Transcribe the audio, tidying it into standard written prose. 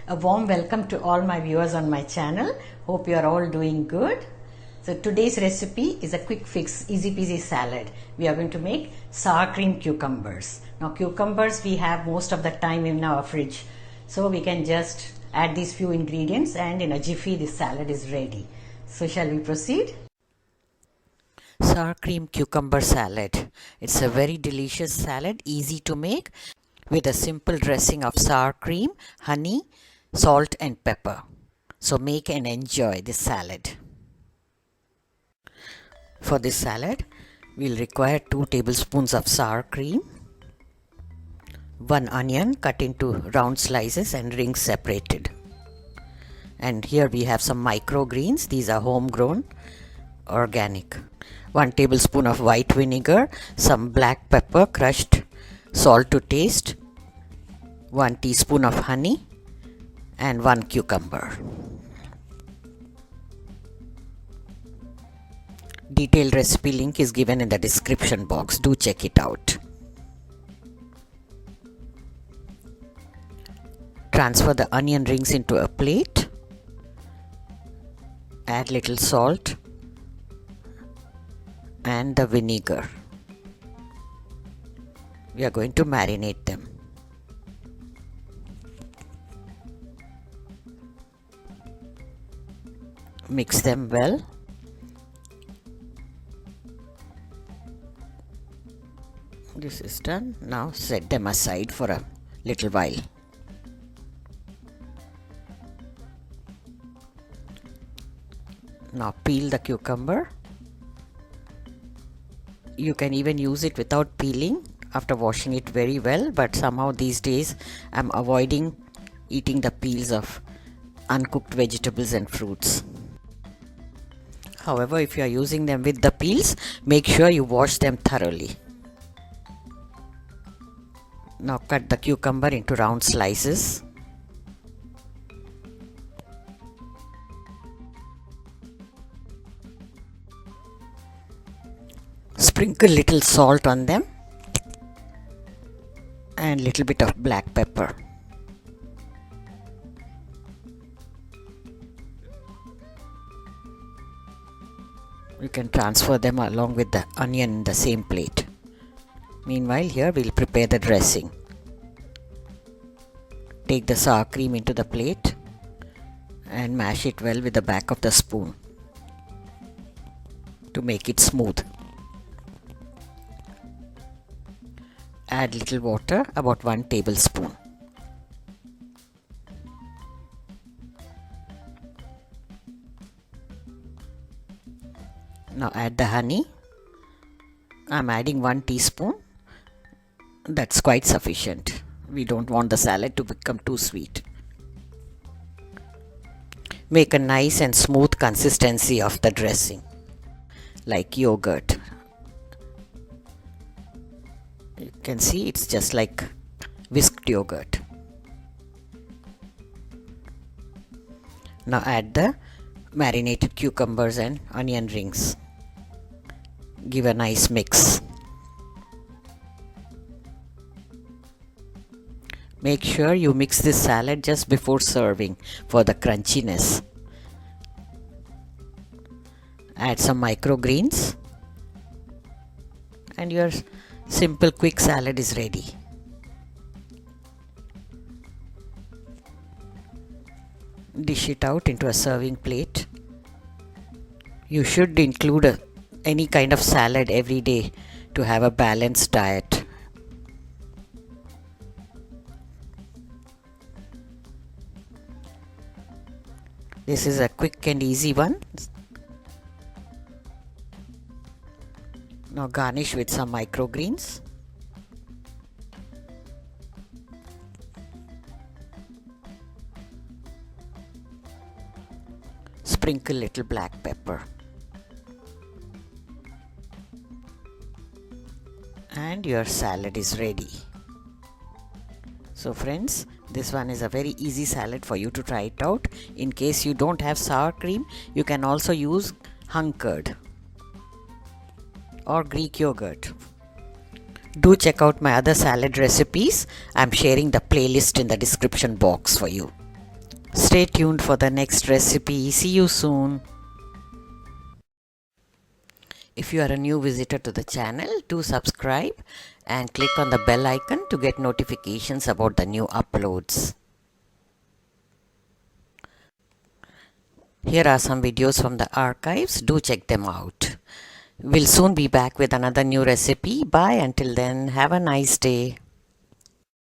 A warm welcome to all my viewers on my channel. Hope you are all doing good. So today's recipe is a quick fix, easy peasy salad. We are going to make sour cream cucumbers. Now cucumbers we have most of the time in our fridge. So we can just add these few ingredients and in a jiffy this salad is ready. So shall we proceed? Sour cream cucumber salad. It's a very delicious salad, easy to make with a simple dressing of sour cream, honey, salt and pepper. So make and enjoy this salad. For this salad, we'll require 2 tablespoons of sour cream, 1 onion cut into round slices and rings separated. And here we have some microgreens. These are homegrown, organic. 1 tablespoon of white vinegar, some black pepper crushed, salt to taste, 1 teaspoon of honey and 1 cucumber. Detailed recipe link is given in the description box. Do check it out. Transfer the onion rings into a plate. Add little salt and the vinegar. We are going to marinate them. Mix them well. This is done. Now set them aside for a little while. Now peel the cucumber. You can even use it without peeling after washing it very well, but somehow these days I'm avoiding eating the peels of uncooked vegetables and fruits. However, if you are using them with the peels, make sure you wash them thoroughly. Now cut the cucumber into round slices. Sprinkle little salt on them and little bit of black pepper. You can transfer them along with the onion in the same plate. Meanwhile, here we'll prepare the dressing. Take the sour cream into the plate and mash it well with the back of the spoon to make it smooth. Add little water, about 1 tablespoon. Now add the honey. I'm adding 1 teaspoon. That's quite sufficient. We don't want the salad to become too sweet. Make a nice and smooth consistency of the dressing, like yogurt. You can see it's just like whisked yogurt. Now add the marinated cucumbers and onion rings. Give a nice mix. Make sure you mix this salad just before serving for the crunchiness. Add some microgreens and your simple quick salad is ready. Dish it out into a serving plate. You should include any kind of salad every day to have a balanced diet. This is a quick and easy one. Now garnish with some microgreens. Sprinkle little black pepper. And your salad is ready. So friends, this one is a very easy salad for you to try it out. In case you don't have sour cream, you can also use hung curd or Greek yogurt. Do check out my other salad recipes. I'm sharing the playlist in the description box for you. Stay tuned for the next recipe. See you soon. If you are a new visitor to the channel, do subscribe and click on the bell icon to get notifications about the new uploads. Here are some videos from the archives. Do check them out. We'll soon be back with another new recipe. Bye until then. Have a nice day.